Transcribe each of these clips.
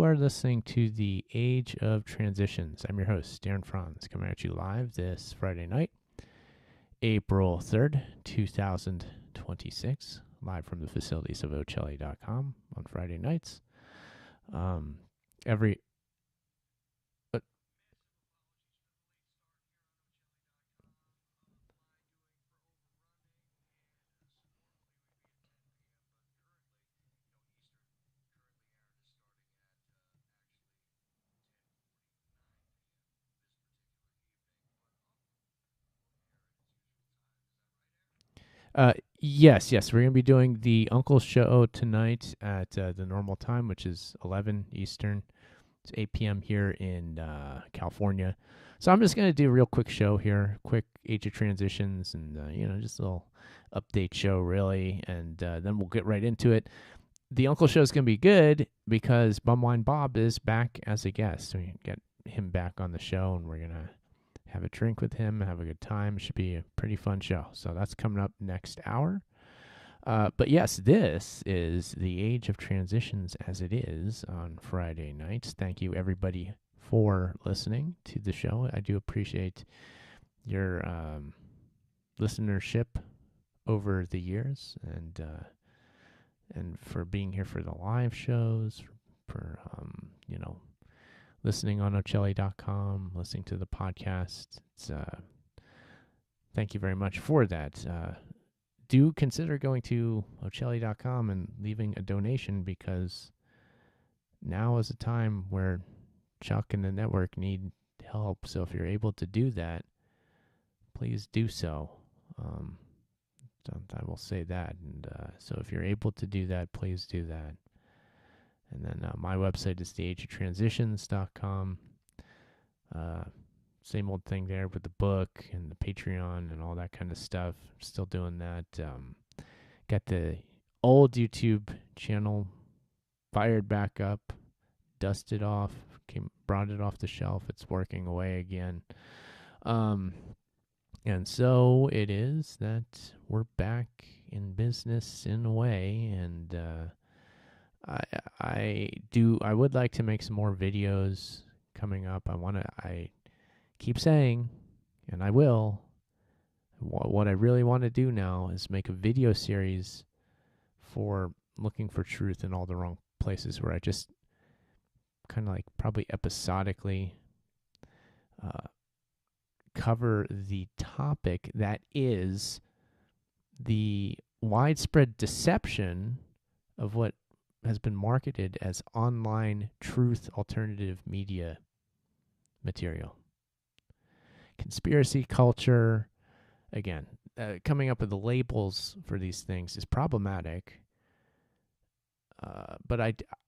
You are listening to the Age of Transitions. I'm your host, Aaron Franz, coming at you live this Friday night, April 3rd, 2026, live from the facilities of Ocelli.com on Friday nights. Every yes, we're going to be doing the Uncle Show tonight at the normal time, which is 11 Eastern. It's 8 p.m. here in California. So I'm just going to do a real quick show here, quick Age of Transitions, and, just a little update show, really, and then we'll get right into it. The Uncle Show is going to be good because Bumwine Bob is back as a guest. So we can get him back on the show, and we're going to have a drink with him, have a good time. It should be a pretty fun show. So that's coming up next hour. But yes, this is the Age of Transitions as it is on Friday nights. Thank you, everybody, for listening to the show. I do appreciate your listenership over the years, and for being here for the live shows, for listening on Ocelli.com, listening to the podcast. Thank you very much for that. Do consider going to Ocelli.com and leaving a donation, because now is a time where Chuck and the network need help. So if you're able to do that, please do so. I will say that. And so if you're able to do that, please do that. And then my website is theageoftransitions.com. Same old thing there with the book and the Patreon and all that kind of stuff. Still doing that. Got the old YouTube channel fired back up, dusted off, brought it off the shelf. It's working away again. And so it is that we're back in business in a way, and I would like to make some more videos coming up. I keep saying, and I will, what I really want to do now is make a video series for looking for truth in all the wrong places, where I just kind of like probably episodically cover the topic that is the widespread deception of what has been marketed as online truth alternative media material. Conspiracy culture, again, coming up with the labels for these things is problematic. But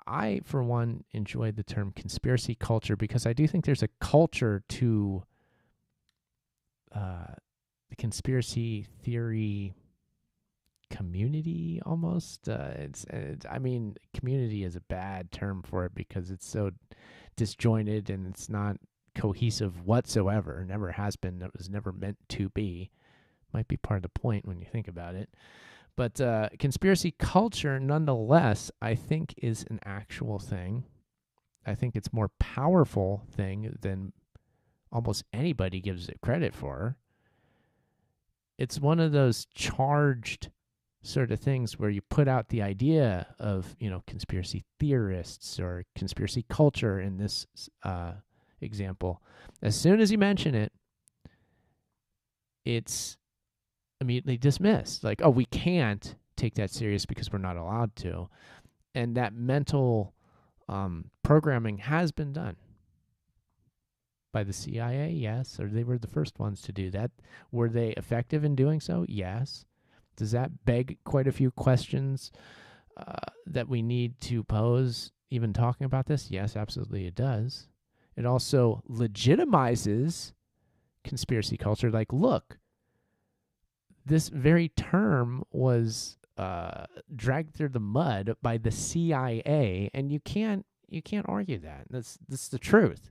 I, for one, enjoy the term conspiracy culture, because I do think there's a culture to the conspiracy theory community almost. Community is a bad term for it because it's so disjointed and it's not cohesive whatsoever. It never has been. It was never meant to be. Might be part of the point when you think about it. But conspiracy culture, nonetheless, I think is an actual thing. I think it's more powerful thing than almost anybody gives it credit for. It's one of those charged sort of things where you put out the idea of, conspiracy theorists or conspiracy culture in this example. As soon as you mention it, it's immediately dismissed. Like, oh, we can't take that serious because we're not allowed to. And that mental programming has been done by the CIA, yes, or they were the first ones to do that. Were they effective in doing so? Yes. Does that beg quite a few questions that we need to pose even talking about this? Yes, absolutely it does. It also legitimizes conspiracy culture. Like, look, this very term was dragged through the mud by the CIA, and you can't argue that. That's the truth.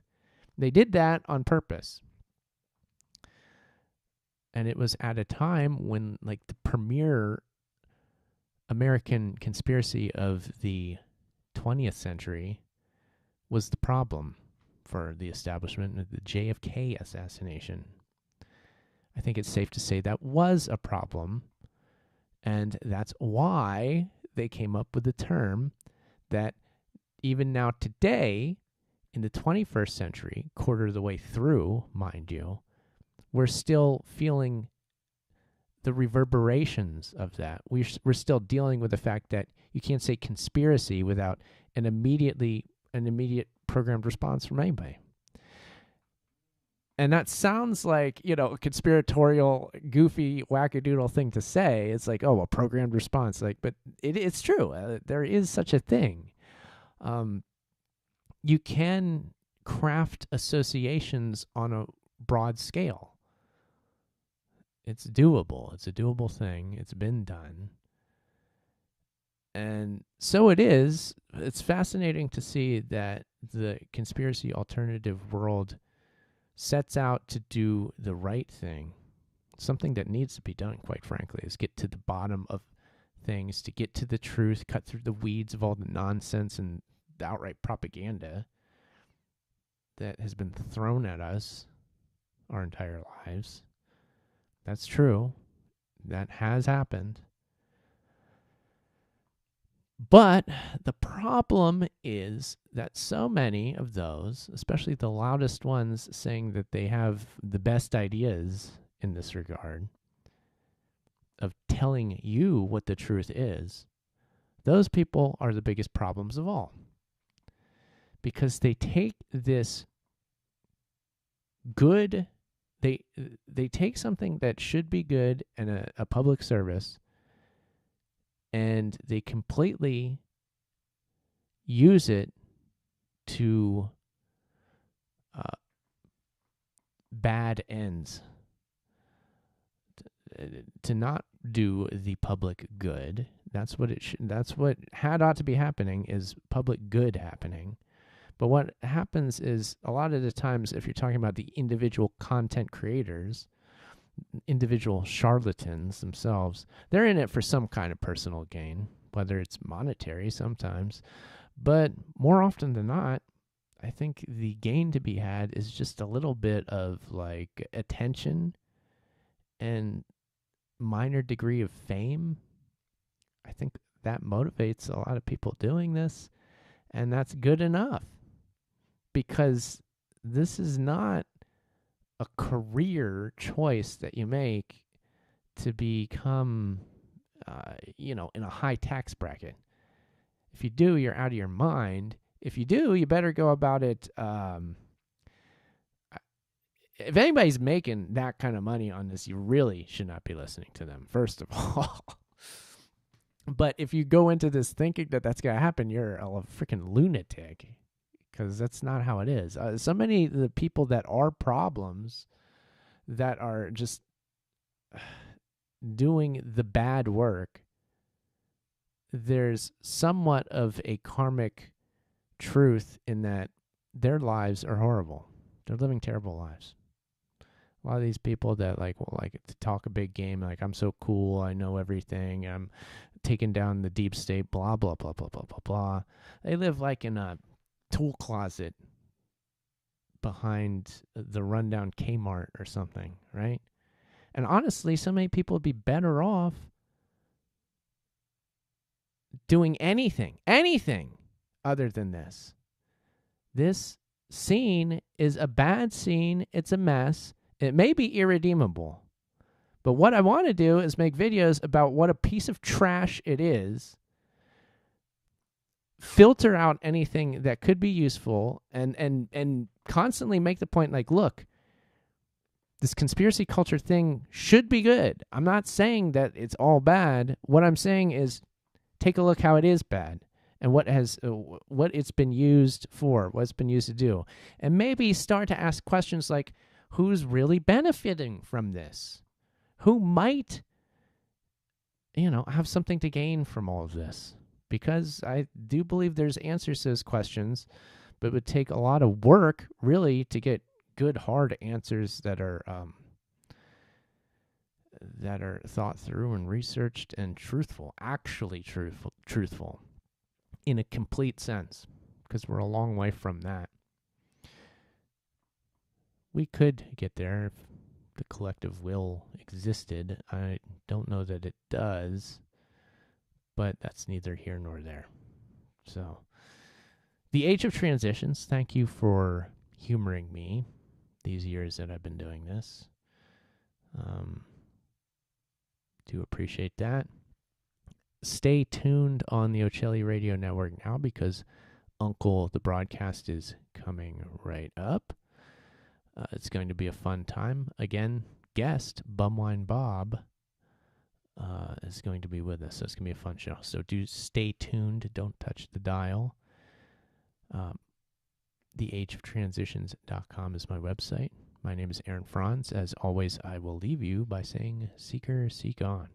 They did that on purpose. And it was at a time when, like, the premier American conspiracy of the 20th century was the problem for the establishment of the JFK assassination. I think it's safe to say that was a problem, and that's why they came up with the term that even now today, in the 21st century, quarter of the way through, mind you, we're still feeling the reverberations of that. We're still dealing with the fact that you can't say conspiracy without an immediate programmed response from anybody. And that sounds like, a conspiratorial, goofy, wackadoodle thing to say. It's like, oh, a programmed response. But it's true. There is such a thing. You can craft associations on a broad scale. It's doable. It's a doable thing. It's been done. And so it is. It's fascinating to see that the conspiracy alternative world sets out to do the right thing. Something that needs to be done, quite frankly, is get to the bottom of things, to get to the truth, cut through the weeds of all the nonsense and the outright propaganda that has been thrown at us our entire lives. That's true. That has happened. But the problem is that so many of those, especially the loudest ones saying that they have the best ideas in this regard of telling you what the truth is, those people are the biggest problems of all. Because they take this good, they take something that should be good and a public service, and they completely use it to bad ends, to not do the public good. That's what that's what ought to be happening, is public good happening. But what happens is, a lot of the times, if you're talking about the individual content creators, individual charlatans themselves, they're in it for some kind of personal gain, whether it's monetary sometimes. But more often than not, I think the gain to be had is just a little bit of like attention and minor degree of fame. I think that motivates a lot of people doing this, and that's good enough, because this is not a career choice that you make to become, in a high tax bracket. If you do, you're out of your mind. If you do, you better go about it. If anybody's making that kind of money on this, you really should not be listening to them, first of all. But if you go into this thinking that that's going to happen, you're a freaking lunatic, because that's not how it is. So many of the people that are problems, that are just doing the bad work, there's somewhat of a karmic truth in that their lives are horrible. They're living terrible lives. A lot of these people that like to talk a big game, like, I'm so cool, I know everything, I'm taking down the deep state, blah, blah, blah, blah, blah, blah, blah. They live like in a tool closet behind the rundown Kmart or something, right? And honestly, so many people would be better off doing anything other than this. This scene is a bad scene. It's a mess. It may be irredeemable. But what I want to do is make videos about what a piece of trash it is, filter out anything that could be useful, and constantly make the point, like, look, this conspiracy culture thing should be good. I'm not saying that it's all bad. What I'm saying is, take a look how it is bad, and what it's been used for, what it's been used to do. And maybe start to ask questions like, who's really benefiting from this? Who might, have something to gain from all of this? Because I do believe there's answers to those questions, but it would take a lot of work, really, to get good, hard answers that are thought through and researched and truthful, actually truthful in a complete sense. because we're a long way from that. We could get there if the collective will existed. I don't know that it does, but that's neither here nor there. So, the age of transitions, thank you for humoring me these years that I've been doing this. Do appreciate that. Stay tuned on the Ocelli Radio Network now because Uncle, the broadcast, is coming right up. It's going to be a fun time. Again, guest Bumwine Bob is going to be with us, so it's going to be a fun show. So do stay tuned. Don't touch the dial. theageoftransitions.com is my website. My name is Aaron Franz. As always, I will leave you by saying, Seeker, seek on.